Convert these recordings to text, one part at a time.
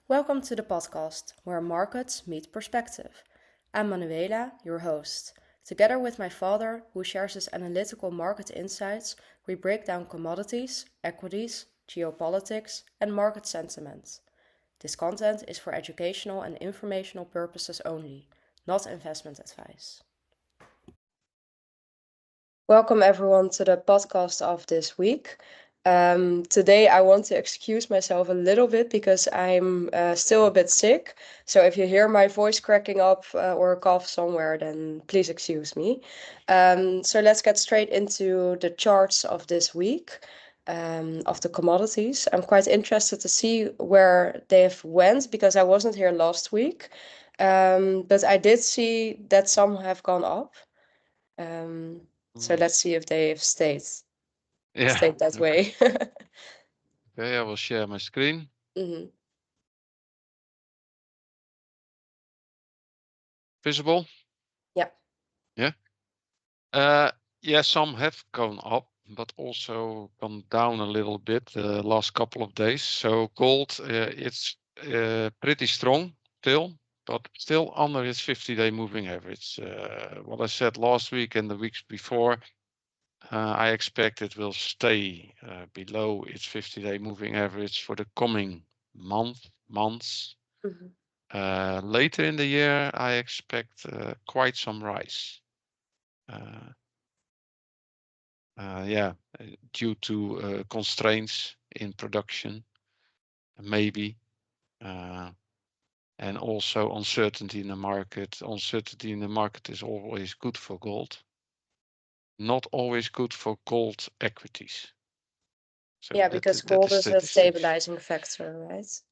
Welcome to the podcast where markets meet perspective. I'm Manuela, your host. Together with my father, who shares his analytical market insights, we break down commodities, equities, geopolitics, and market sentiment. This content is for educational and informational purposes only, not investment advice. Welcome everyone to the podcast of this week. Today I want to excuse myself a little bit because I'm still a bit sick. So if you hear my voice cracking up or a cough somewhere, then please excuse me. So let's get straight into the charts of this week of the commodities. I'm quite interested to see where they've went because I wasn't here last week. But I did see that some have gone up. So let's see if they've stayed that Okay. way. Okay, I will share my screen. Mhm. Visible? Yeah. Yeah. Yeah, some have gone up, but also gone down a little bit the last couple of days. So gold, it's pretty strong still, but still under its 50-day moving average. What I said last week and the weeks before, I expect it will stay below its 50-day moving average for the coming months. Mhm. Later in the year, I expect quite some rise. Uh, yeah, due to constraints in production, maybe, and also uncertainty in the market. Uncertainty in the market is always good for gold, not always good for gold equities. So Yeah, that because that gold is is the a distinction. stabilizing factor, right?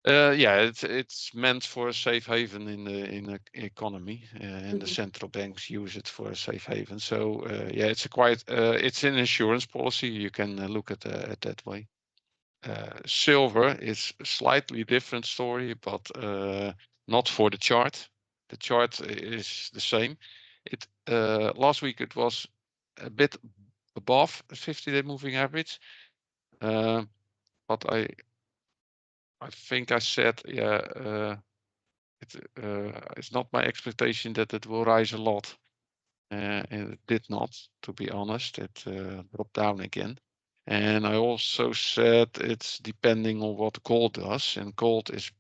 Yeah, it's meant for a safe haven in the economy, and the Mhm. central banks use it for a safe haven. So yeah, it's a quite it's an insurance policy. You can look at it that way. Silver is a slightly different story, but not for the chart. The chart is the same. It last week it was a bit above 50-day moving average, but I think I said yeah. It's not my expectation that it will rise a lot, and it did not, to be honest. It dropped down again. And I also said it's depending on what gold does, and gold is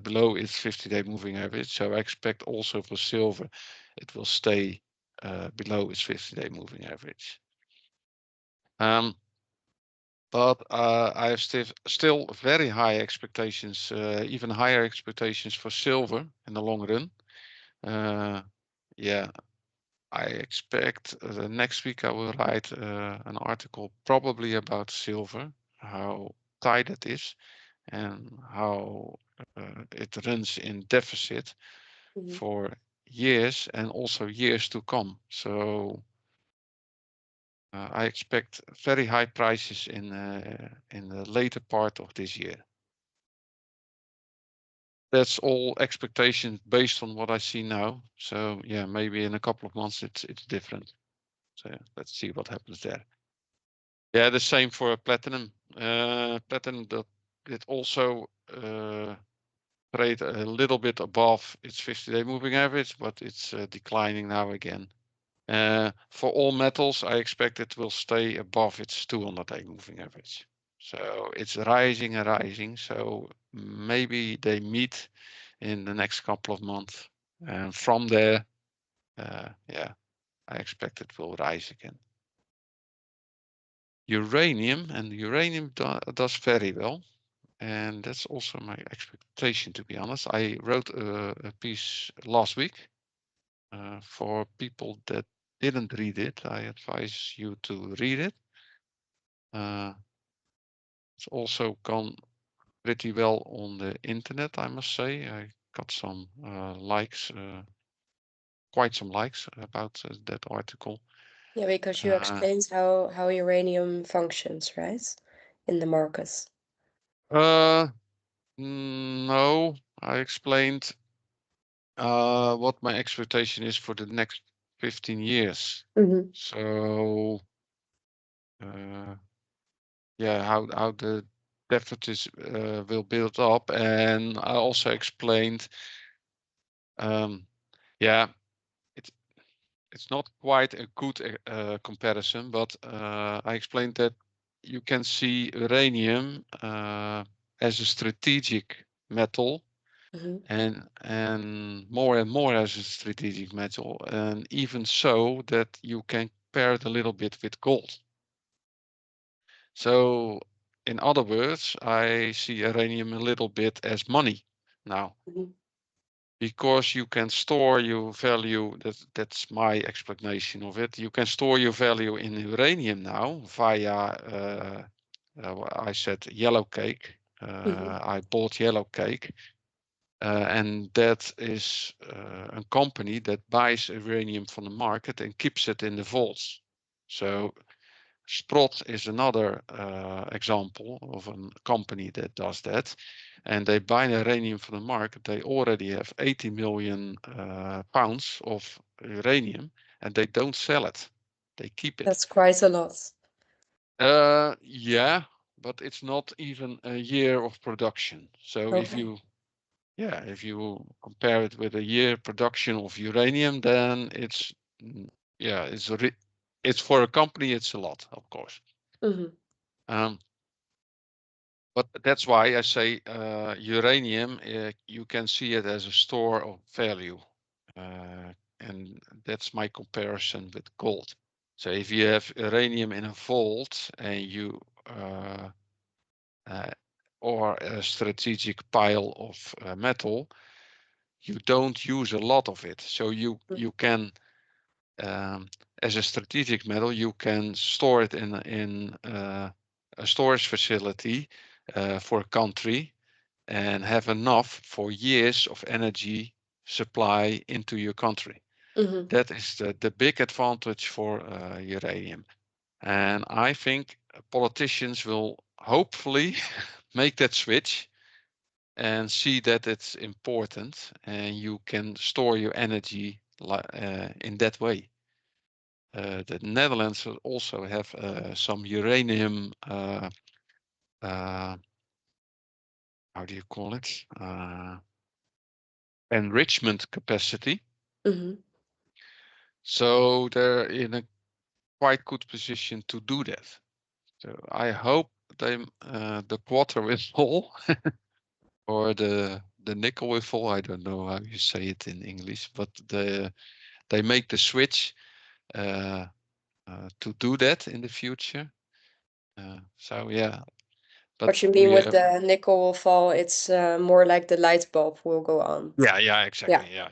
below its 50-day moving average. So I expect also for silver, it will stay below its 50-day moving average. Um, but I have still very high expectations, even higher expectations for silver in the long run. Yeah, I expect next week I will write an article probably about silver, how tight it is, and how it runs in deficit Mhm. for years and also years to come. So I expect very high prices in the later part of this year. That's all expectations based on what I see now. So yeah, maybe in a couple of months it's different. So yeah, let's see what happens there. Yeah, the same for platinum. Platinum that it also trade a little bit above its 50-day moving average, but it's declining now again. For all metals, I expect it will stay above its 200-day moving average. So it's rising and rising. So maybe they meet in the next couple of months, and from there, yeah, I expect it will rise again. Uranium, and uranium does very well, and that's also my expectation, to be honest. I wrote a piece last week. For people that didn't read it, I advise you to read it. Uh, it's also gone pretty well on the internet, I must say. I got some likes, quite some likes about that article. Yeah, because you Uh, explained how uranium functions, right? In the market. uh, no, I explained what my expectation is for the next 15 years. Mhm. So, uh, yeah, how the deficits will build up. And I also explained, yeah, it's not quite a good comparison, but I explained that you can see uranium as a strategic metal and more as a strategic metal, and even so that you can compare it a little bit with gold. So in other words, I see uranium a little bit as money now. Because you can store your value, that's my explanation of it. You can store your value in uranium now via, I said yellow cake. I bought yellow cake. And that is a company that buys uranium from the market and keeps it in the vaults. So Sprott is another example of a company that does that, and they buy uranium from the market. They already have 80 million pounds of uranium, and they don't sell it. They keep it. That's quite a lot. Yeah, but it's not even a year of production. So if you compare it with a year production of uranium, then it's it's for a company, it's a lot, of course. But that's why I say uranium, you can see it as a store of value. And that's my comparison with gold. So if you have uranium in a vault and you or a strategic pile of metal, you don't use a lot of it. So you can as a strategic metal, you can store it in a storage facility for a country and have enough for years of energy supply into your country. That is the big advantage for uranium. And I think politicians will hopefully make that switch and see that it's important and you can store your energy in that way. The Netherlands also have some uranium, how do you call it? Enrichment capacity. So they're in a quite good position to do that. So I hope the quarter will fall or the nickel will fall. I don't know how you say it in English, but they make the switch to do that in the future. So yeah. But what you mean with the nickel will fall, it's more like the light bulb will go on. Yeah, exactly. Yeah.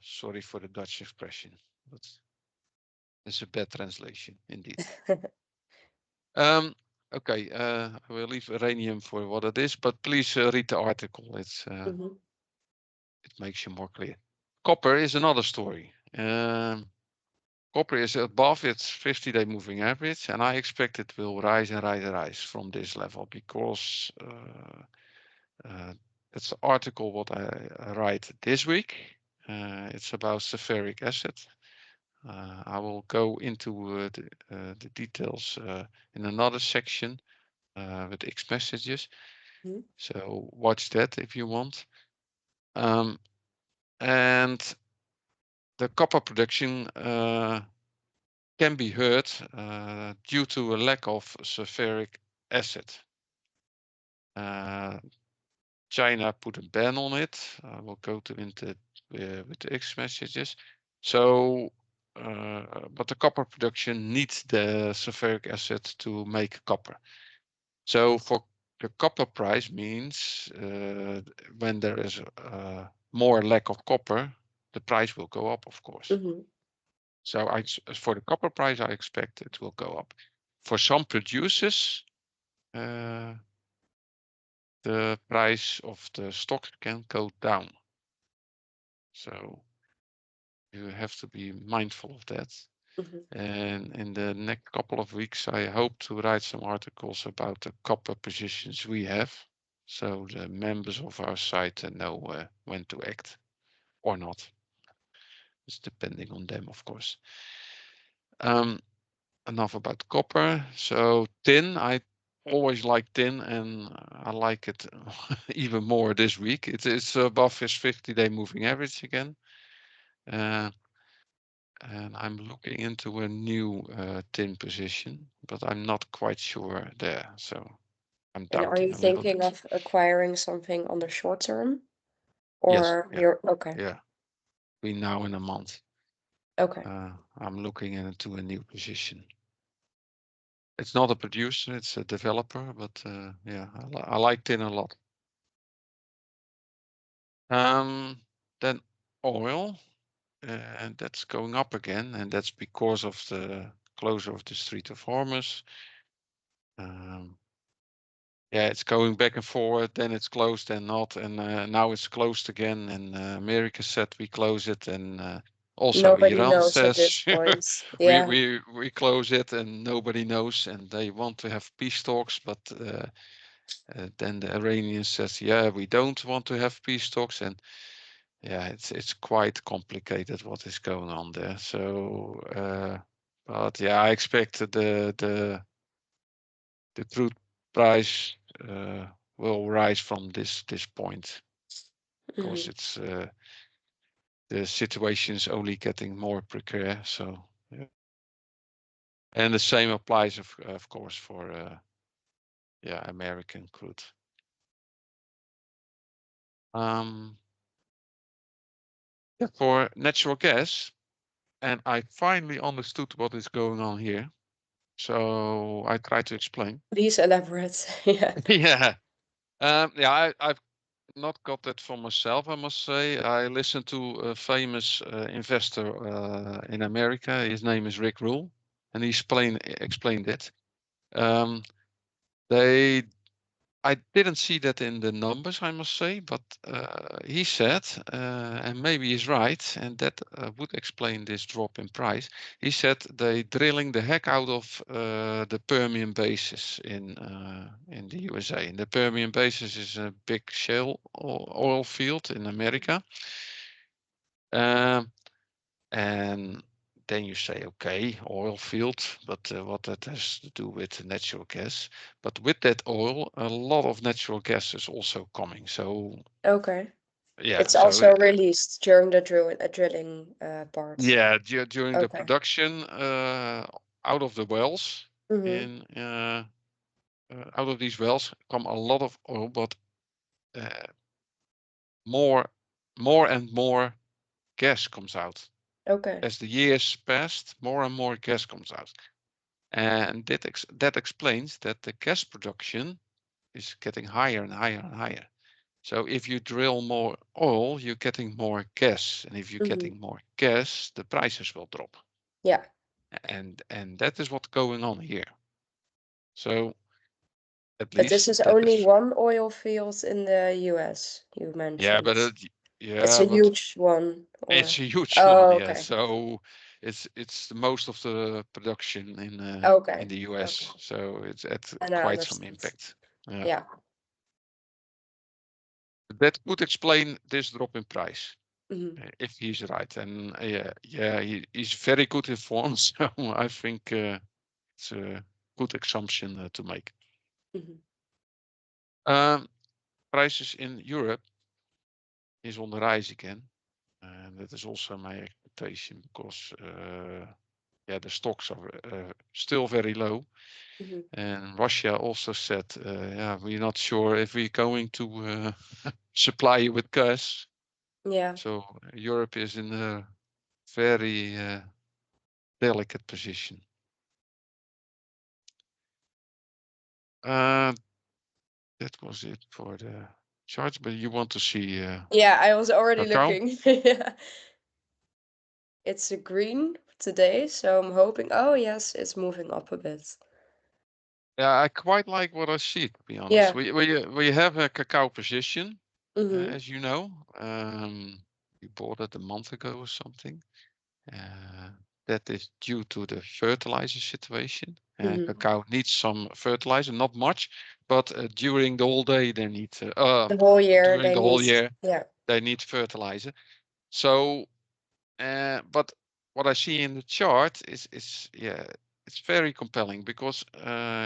Sorry for the Dutch expression, but it's a bad translation indeed. Okay, I will leave uranium for what it is, but please read the article. It makes you more clear. Copper is another story. Copper is above its 50-day moving average, and I expect it will rise and rise from this level because it's the article what I write this week. It's about sulfuric acid. I will go into the details in another section with X messages. So watch that if you want. And the copper production can be hurt due to a lack of sulfuric acid. China put a ban on it. I will go into with the X messages. So, but the copper production needs the sulfuric acid to make copper. So for the copper price means when there is more lack of copper, the price will go up, of course. So for the copper price, I expect it will go up. For some producers, the price of the stock can go down. So you have to be mindful of that. And in the next couple of weeks, I hope to write some articles about the copper positions we have. So the members of our site know when to act or not. It's depending on them, of course. Enough about copper. So tin, I always liked tin, and I like it even more this week. It's above his 50-day moving average again. And I'm looking into a new tin position, but I'm not quite sure there. So I'm And are doubting you a little thinking bit. of acquiring something on the short term? Yes, Or yeah, you're okay. yeah. Between now and a month, Okay. I'm looking into a new position. It's not a producer, it's a developer, but yeah, I like tin a lot. Then oil, and that's going up again, and that's because of the closure of the Strait of Hormuz. Yeah, it's going back and forward, then it's closed and not, and now it's closed again, and America said we close it, and also Nobody Iran knows at this says point. we Yeah. we we close it, and nobody knows, and they want to have peace talks, but then the Iranians says, yeah, we don't want to have peace talks, and yeah, it's quite complicated what is going on there. So, but yeah, I expect the crude price will rise from this point because Mhm. it's the situation is only getting more precarious. So, yeah. And the same applies of course for yeah, American crude. Yeah, for natural gas, and I finally understood what is going on here. So I try to explain. Please elaborate. Yeah. Yeah. Yeah, I've not got that for myself, I must say. I listened to a famous investor in America. His name is Rick Rule, and he explained it. Um, they, I didn't see that in the numbers, I must say, but he said, and maybe he's right, and that would explain this drop in price. He said they drilling the heck out of the Permian Basin in the USA. And the Permian Basin is a big shale oil field in America. Um, and then you say, okay, oil field, but what that has to do with natural gas. But with that oil, a lot of natural gas is also coming. So Okay. yeah, It's so also released during the drilling part. yeah, during the Okay. production out of the wells Mm-hmm. in out of these wells come a lot of oil, but uh, more and more gas comes out. Okay. As the years passed, more and more gas comes out. And that explains that the gas production is getting higher and higher and higher. So if you drill more oil, you're getting more gas. And if you're Mm-hmm. getting more gas, the prices will drop. Yeah. And that is what's going on here. So at But this least is that only is, one oil field in the US, you yeah, mentioned. but It's yeah, a but huge one, it's or a huge one, oh, yeah. okay. So it's the most of the production in Okay. the Okay. US. So it's at And I quite some understood. impact. Yeah. Yeah. That could explain this drop in price, Mm-hmm. if he's right. And yeah, he's very good informed, so I think it's a good assumption to make. Mm-hmm. Um, Prices in Europe is on the rise again, and that is also my expectation because yeah, the stocks are still very low. Mm-hmm. And Russia also said, yeah, we're not sure if we're going to supply you with gas. Yeah. So Europe is in a very delicate position. Uh, that was it for the charts, but you want to see Yeah, I was already cacao? looking. Yeah. It's a green today, so I'm hoping. Oh, yes, it's moving up a bit. Yeah, I quite like what I see, to be honest. Yeah. We have a cacao position, Mm-hmm. as you know. We bought it a month ago or something. Uh, that is due to the fertilizer situation. Mm-hmm. Cacao needs some fertilizer, not much, but during the whole day they need The whole year during they the need. whole year Yeah. they need fertilizer. So, but what I see in the chart is yeah, it's very compelling because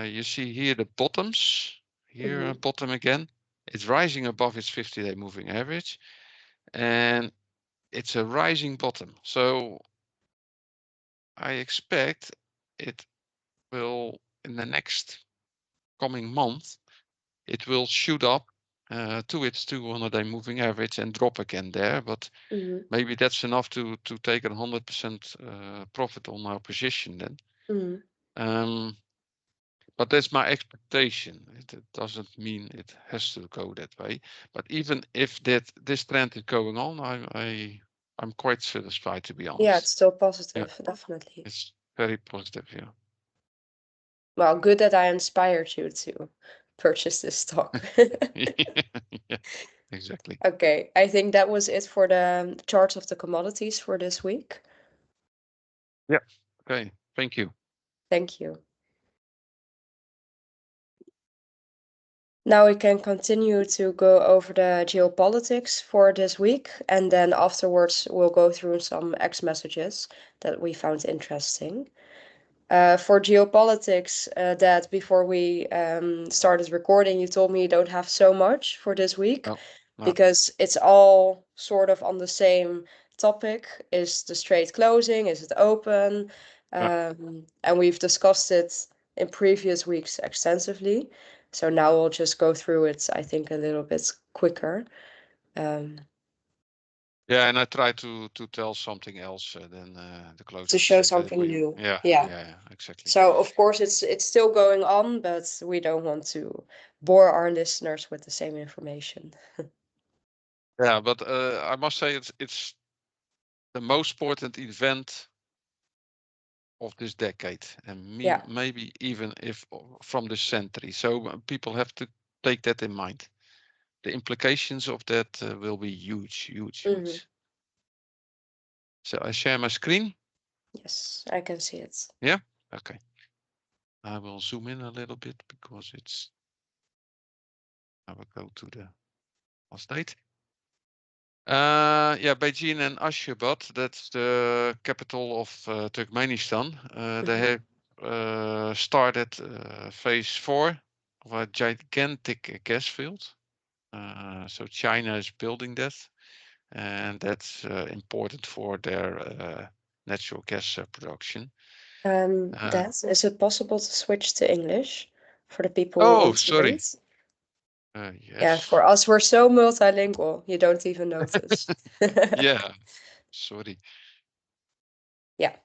you see here the bottoms, here bottom again, it's rising above its 50-day moving average, and it's a rising bottom. So I expect it will, in the next coming month, it will shoot up to its 200-day moving average and drop again there. But maybe that's enough to take a 100% profit on our position then. But that's my expectation. It doesn't mean it has to go that way. But even if this trend is going on, I'm quite satisfied, to be honest. Yeah, it's still positive, definitely. It's very positive, yeah. Well, good that I inspired you to purchase this stock. Yeah, exactly. Okay, I think that was it for the charts of the commodities for this week. Yeah. Okay. Thank you. Thank you. Now we can continue to go over the geopolitics for this week, and then afterwards we'll go through some X messages that we found interesting. For geopolitics, that before we started recording, you told me you don't have so much for this week No, no. because it's all sort of on the same topic. Is the Strait closing? Is it open? And we've discussed it in previous weeks extensively. So now we'll just go through it, I think, a little bit quicker. Yeah, and I try to tell something else than the close To of the show Strait. something new. Yeah, Yeah. yeah, exactly. So of course it's still going on, but we don't want to bore our listeners with the same information. Yeah, but I must say it's the most important event of this decade, and Yeah. maybe even if from this century. So people have to take that in mind. The implications of that will be huge, huge, huge. So I share my screen. Yes, I can see it. Yeah. Okay. I will zoom in a little bit because it's. I will go to the last date. Yeah, Beijing and Ashgabat, that's the capital of Turkmenistan. They have started phase 4 of a gigantic gas field. So China is building that, and that's important for their natural gas production. Is it possible to switch to English for the people who Oh, want to sorry. read? Yeah, Yes. for us, we're so multilingual, you don't even notice. Yeah, sorry. Yeah,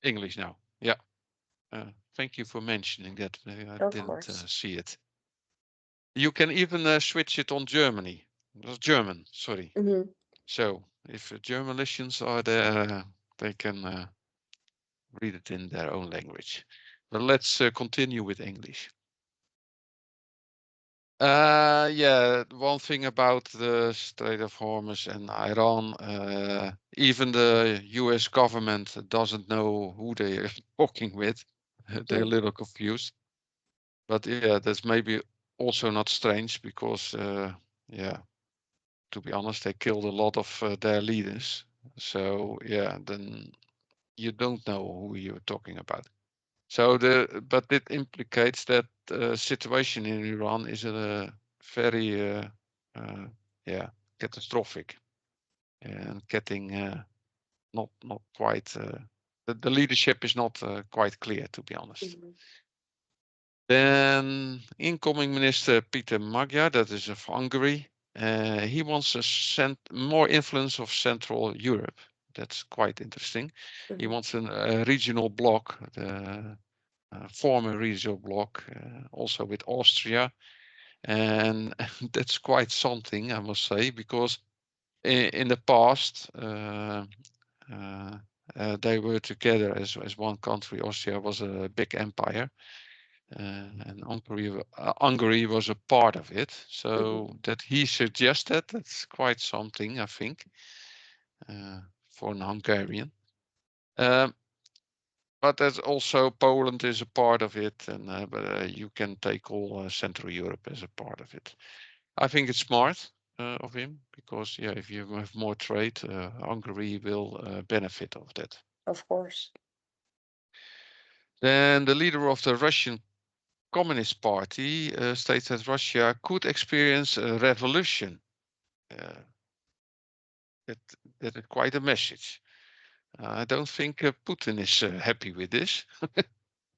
English now. Yeah. Thank you for mentioning that. I of didn't course. see it. You can even switch it on Germany. German, sorry. So if German listeners are there, they can read it in their own language. But let's continue with English. Yeah, one thing about the Strait of Hormuz and Iran, even the US government doesn't know who they are talking with. They're a little confused. But yeah, that's maybe also not strange because, yeah, to be honest, they killed a lot of their leaders. So yeah, then you don't know who you're talking about. So but it implicates that situation in Iran is very, yeah, catastrophic and getting not quite. The leadership is not quite clear, to be honest. Then incoming minister Peter Magyar, that is of Hungary, he wants more influence of Central Europe. That's quite interesting. He wants a regional bloc, the former regional bloc, also with Austria, and that's quite something, I must say, because in the past they were together as one country. Austria was a big empire. And Hungary was a part of it. So that he suggested, that's quite something, I think, for an Hungarian. But there's also Poland is a part of it, and but you can take all Central Europe as a part of it. I think it's smart of him because, yeah, if you have more trade, Hungary will benefit of that. Of course. Then the leader of the Russian Communist Party states that Russia could experience a revolution. That is quite a message. I don't think Putin is happy with this,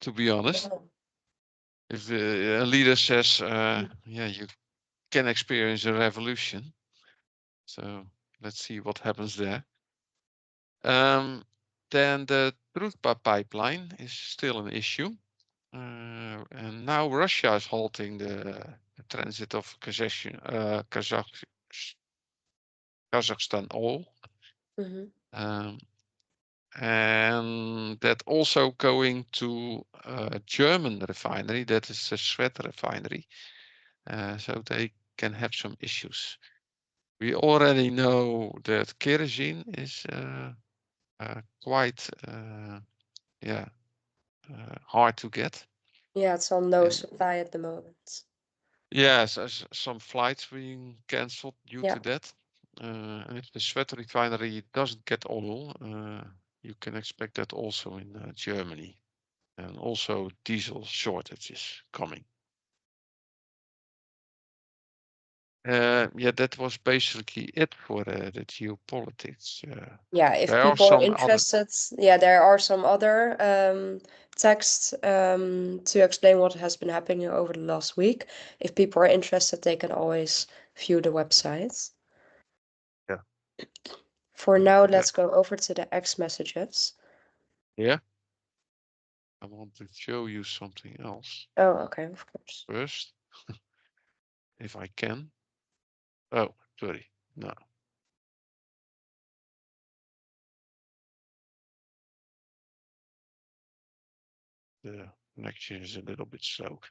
to be honest. Oh. If a leader says, yeah, you can experience a revolution. So let's see what happens there. Then the truth pipeline is still an issue. And now Russia is halting the transit of Kazakhstan oil. Um, and that also going to a German refinery, that is a Schwedt refinery. So they can have some issues. We already know that kerosene is quite hard to get. Yeah, it's on no supply at the moment. Yes, some flights being cancelled due Yeah. to that. And if the Schwedt refinery doesn't get oil, you can expect that also in Germany. And also diesel shortage is coming. Yeah, that was basically it for the geopolitics. Yeah, if There are people are some other. interested, yeah, there are some other texts to explain what has been happening over the last week. If people are interested, they can always view the website. Yeah. For now, Yeah. let's go over to the X messages. Yeah. I want to show you something else Oh, okay, of course. first, if I can. Oh, sorry. No. The connection is a little bit slow.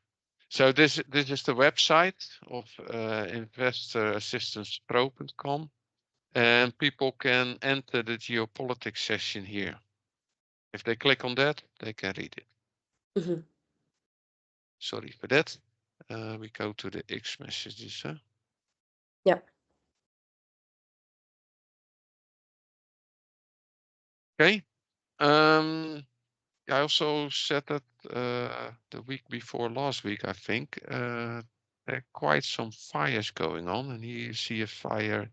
So this is the website of investors.assistance.pro.com, and people can enter the geopolitics session here. If they click on that, they can read it. Sorry for that. We go to the X messages. Huh? Yeah. Okay. I also said that the week before last week, I think, there are quite some fires going on. And here you see a fire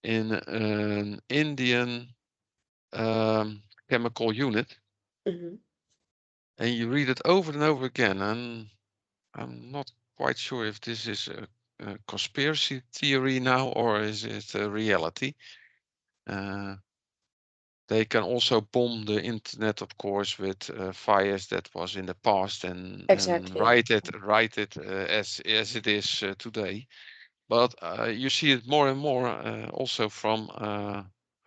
in an Indian chemical unit. And you read it over and over again. And I'm not quite sure if this is a conspiracy theory now or is it a reality. They can also bomb the internet, of course, with fires that was in the past and Exactly. write it as it is today. But you see it more and more also from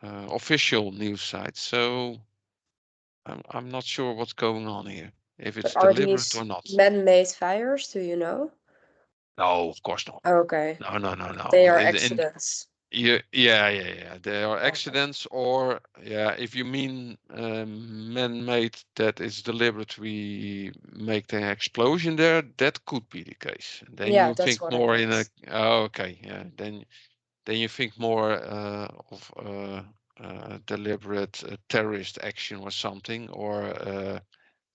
official news sites. So I'm not sure what's going on here, if But it's are deliberate these or not. man-made fires? Do you know? No, of course not. Okay. No, no, no, They no. are In accidents. yeah. There are Okay. accidents, or yeah, if you mean man-made, that is deliberately make the explosion there, that could be the case. Then Yeah, you that's think what it more in a is. oh, okay, yeah. Then you think more of deliberate terrorist action or something, or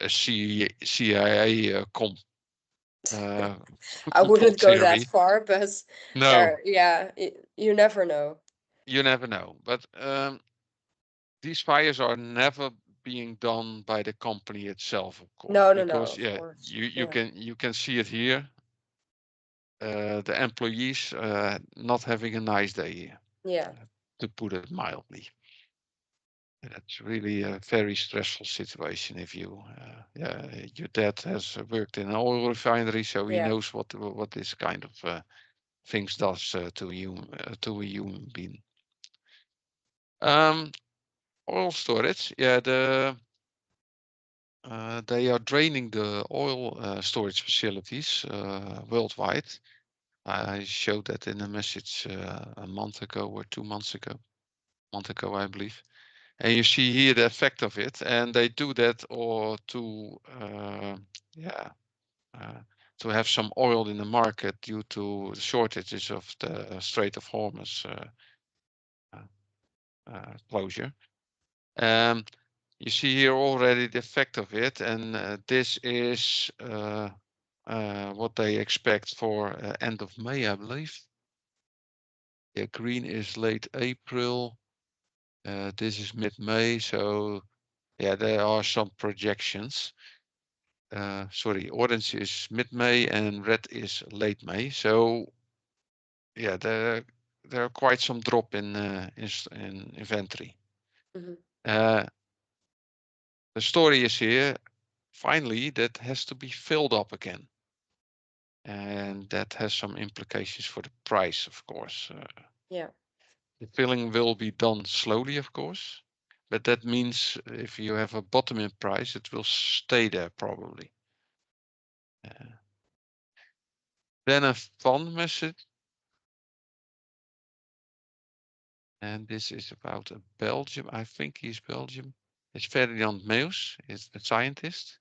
a CIA uh, I complot wouldn't go that theory. far, but No, there, yeah, you never know. you never know. But these fires are never being done by the company itself, of course, No, no, no, because of yeah, course. you Yeah, can see it here. The employees not having a nice day here, yeah, to put it mildly. That's really a very stressful situation. If you, your dad has worked in an oil refinery, so he yeah. knows what this kind of things does to a human being. Oil storage, yeah, they are draining the oil storage facilities worldwide. I showed that in a message a month ago or 2 months ago, I believe. And you see here the effect of it, and they do that or yeah, uh, to have some oil in the market due to the shortages of the Strait of Hormuz closure. Um, you see here already the effect of it, and this is what they expect for end of May, I believe. Yeah, green is late April. This is mid-May, so yeah, there are some projections. Sorry, orange is mid-May and red is late May. So yeah, there are quite some drop in inventory. Mm-hmm. The story is here, finally, that has to be filled up again. And that has some implications for the price, of course. Yeah. The filling will be done slowly, of course, but that means if you have a bottom in price, it will stay there probably. Then a fun message. And this is about a Belgium. I think he's Belgium. It's Ferdinand Meus, is the scientist.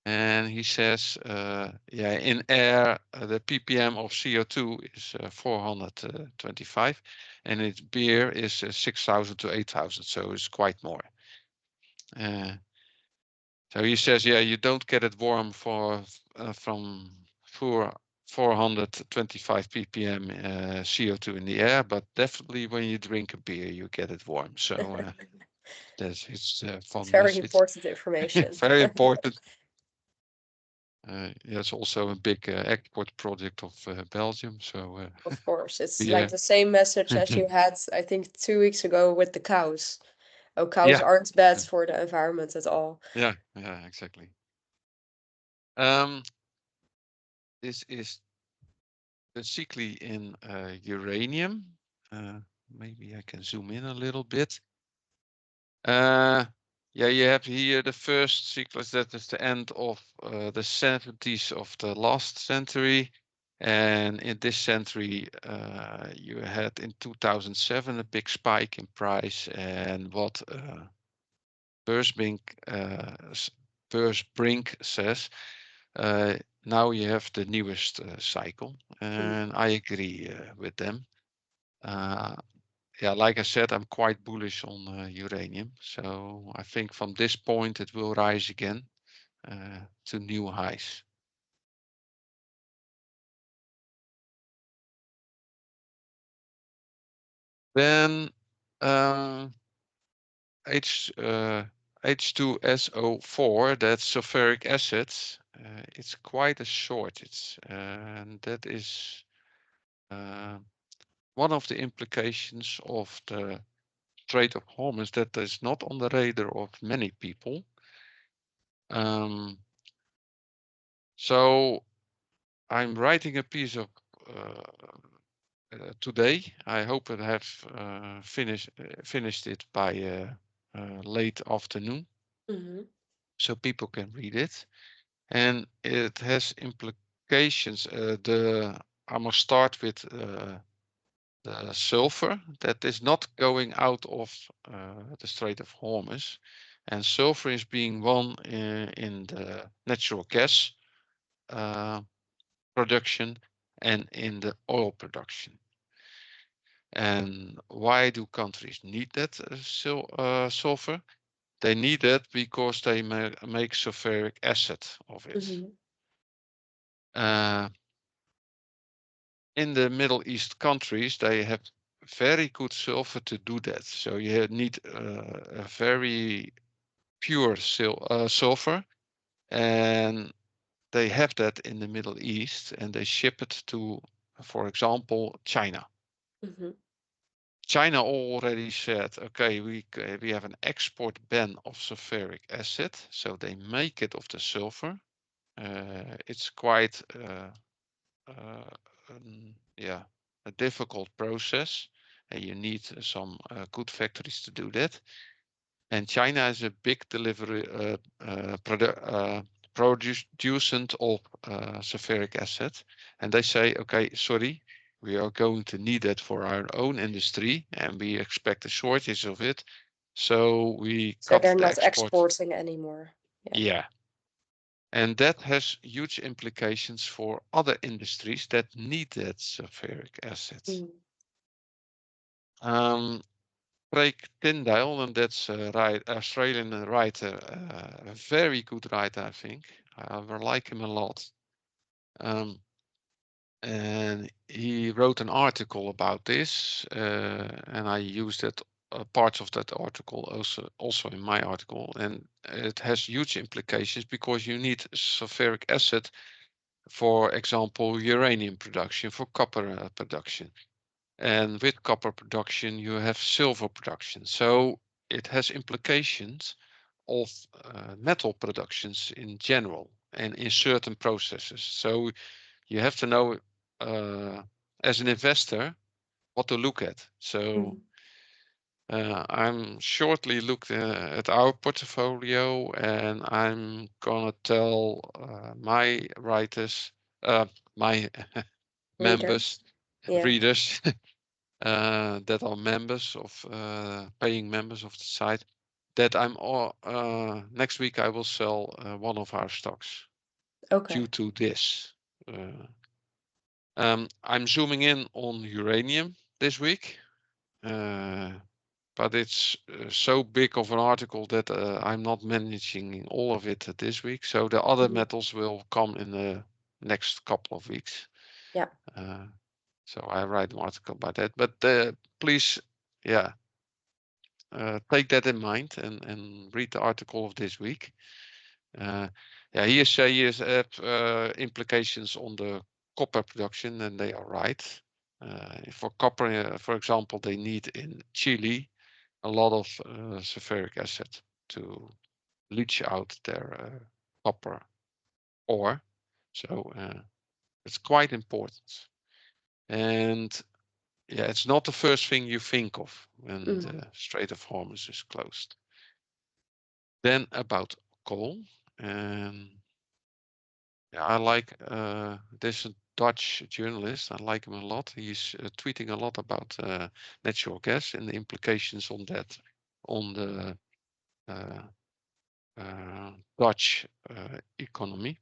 And he says, yeah, in air, the ppm of CO2 is 425, and in beer is 6,000 to 8,000, so it's quite more. So he says, yeah, you don't get it warm from 425 ppm CO2 in the air, but definitely when you drink a beer, you get it warm. So that's his fun Very message. important information. Very important. Yeah, it's also a big export project of Belgium. So Of course, it's yeah, like the same message as you had, I think, 2 weeks ago with the cows. Oh, cows yeah, aren't bad for the environment at all. yeah, exactly. This is basically in uranium. Maybe I can zoom in a little bit. Yeah, you have here the first cyclus that is the end of the 70s of the last century. And in this century, you had in 2007 a big spike in price. And what Beursbrink says, now you have the newest cycle. And I agree with them. Yeah, like I said, I'm quite bullish on uranium. So I think from this point it will rise again to new highs. Then H2SO4, that's sulfuric acid. It's quite a shortage, and that is one of the implications of the Strait of Hormuz that is not on the radar of many people. So I'm writing a piece of today. I hope I have finished it by late afternoon, so people can read it. And it has implications. I must start with the sulfur that is not going out of the Strait of Hormuz, and sulfur is being one in the natural gas production and in the oil production. And why do countries need that sulfur? They need it because they make sulfuric acid of it. In the Middle East countries, they have very good sulfur to do that. So you need a very pure sulfur, and they have that in the Middle East, and they ship it to, for example, China. China already said, okay, we have an export ban of sulfuric acid, so they make it of the sulfur. It's quite yeah, a difficult process, and you need some good factories to do that. And China is a big delivery producent of sulfuric acid, and they say, okay, sorry, we are going to need it for our own industry, and we expect a shortage of it, so we So cut they're the not export. exporting anymore. Yeah. And that has huge implications for other industries that need that sulfuric acid. Craig Tyndale, and that's a Australian writer, a very good writer, I think. I like him a lot. And he wrote an article about this, and I used it, parts of that article also in my article, and it has huge implications because you need sulfuric acid, for example, uranium production, for copper production. And with copper production, you have silver production. So it has implications of metal productions in general and in certain processes. So you have to know, as an investor, what to look at. So I'm shortly looked at our portfolio, and I'm gonna tell my writers, my members, readers, that are members of paying members of the site, that I'm all next week I will sell one of our stocks due to this. I'm zooming in on uranium this week, but it's so big of an article that I'm not managing all of it this week. So the other metals will come in the next couple of weeks. Yeah. So I write an article about that. But please, yeah, take that in mind and read the article of this week. Yeah, hearsay have implications on the copper production, and they are right. For copper, for example, they need in Chile a lot of sulfuric acid to leach out their copper ore. So it's quite important. And yeah, it's not the first thing you think of when the Strait of Hormuz is closed. Then about coal. Yeah, I like this Dutch journalist. I like him a lot. He's tweeting a lot about natural gas and the implications on that on the Dutch economy.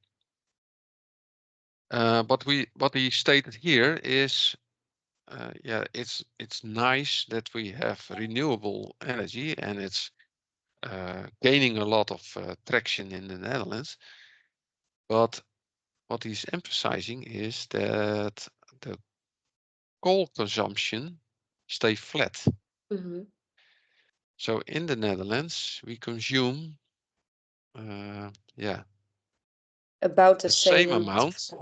But what he stated here is, yeah, it's nice that we have renewable energy, and it's gaining a lot of traction in the Netherlands. But what he's emphasizing is that the coal consumption stay flat. So in the Netherlands, we consume, yeah, about the same same amount,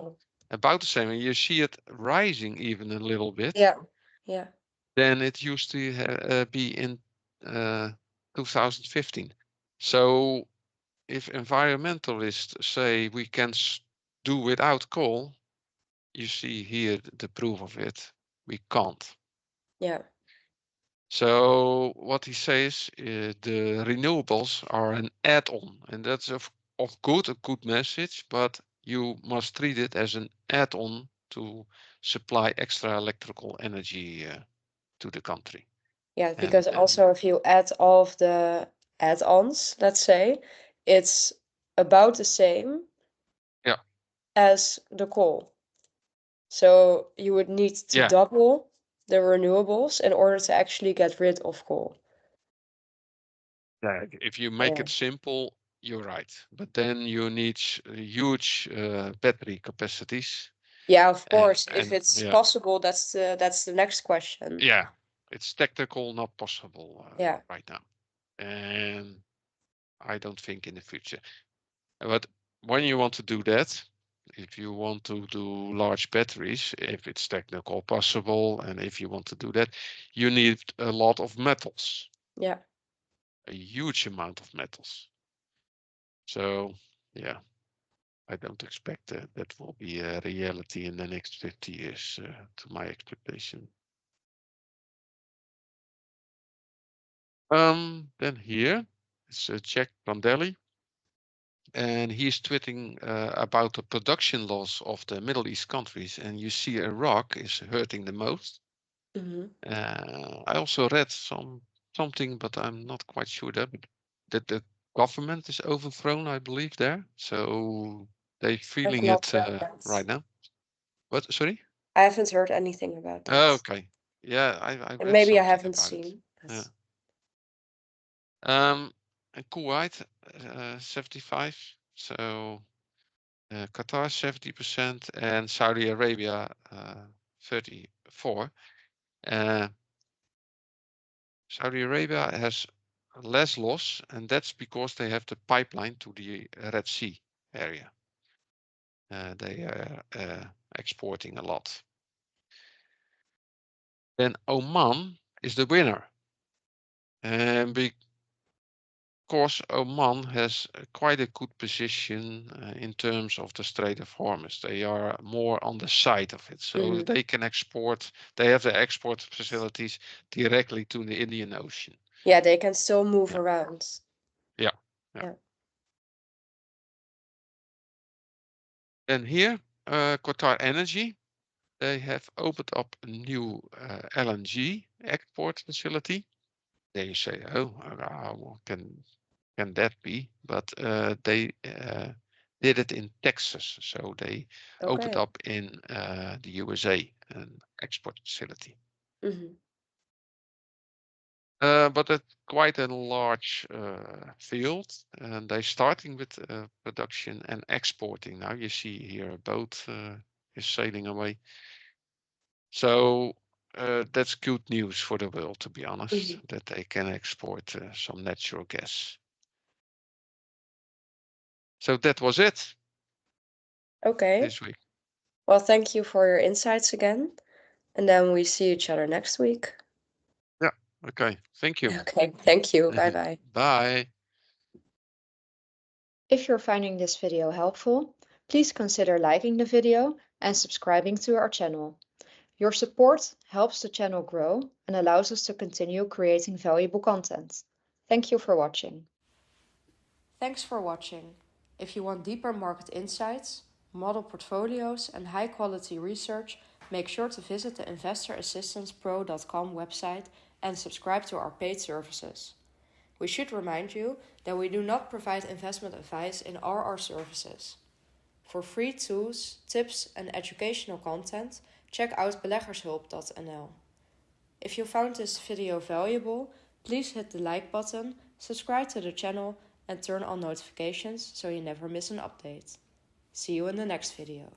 about the same, and you see it rising even a little bit. Yeah. Than it used to be in 2015. So if environmentalists say we can do without coal, you see here the proof of it. We can't. Yeah. So what he says is the renewables are an add-on, and that's a good message, but you must treat it as an add-on to supply extra electrical energy to the country. Yeah, because also if you add all of the add-ons, let's say, it's about the same as the coal. So you would need to double the renewables in order to actually get rid of coal. Yeah, if you make it simple, you're right. But then you need huge battery capacities. Yeah, of course. If it's possible, that's the next question. Yeah, it's technical, not possible Yeah. right now. And I don't think in the future. But when you want to do that, if you want to do large batteries, if it's technical possible, and if you want to do that, you need a lot of metals. Yeah. A huge amount of metals. So, yeah, I don't expect that will be a reality in the next 50 years, to my expectation. Then here is Jack Prandelli, and he's tweeting about the production loss of the Middle East countries, and you see Iraq is hurting the most. I also read something, but I'm not quite sure that the government is overthrown, I believe, there. So they're feeling it right now. What? Sorry? I haven't heard anything about that. Oh, okay. Yeah, I read Maybe I something haven't about it. seen. Yeah. And Kuwait, 75. So Qatar 70% and Saudi Arabia 34. Saudi Arabia has less loss, and that's because they have the pipeline to the Red Sea area. They are exporting a lot. Then Oman is the winner, and because Oman has quite a good position in terms of the Strait of Hormuz. They are more on the side of it, so they can export. They have the export facilities directly to the Indian Ocean. Yeah, they can still move around. Yeah. And here, Qatar Energy, they have opened up a new LNG export facility. They say, oh, how can that be? But they did it in Texas, so they opened up in the USA an export facility. But it's quite a large field, and they're starting with production and exporting. Now you see here a boat is sailing away. So that's good news for the world, to be honest, that they can export some natural gas. So that was it. Okay. This week. Well, thank you for your insights again. And then we see each other next week. Yeah. Okay. Thank you. Okay. Thank you. Bye-bye. Bye. If you're finding this video helpful, please consider liking the video and subscribing to our channel. Your support helps the channel grow and allows us to continue creating valuable content. Thank you for watching. Thanks for watching. If you want deeper market insights, model portfolios, and high-quality research, make sure to visit the investораssistancepro.com website and subscribe to our paid services. We should remind you that we do not provide investment advice in all our services. For free tools, tips, and educational content, check out beleggershulp.nl. If you found this video valuable, please hit the like button, subscribe to the channel, and turn on notifications so you never miss an update. See you in the next video.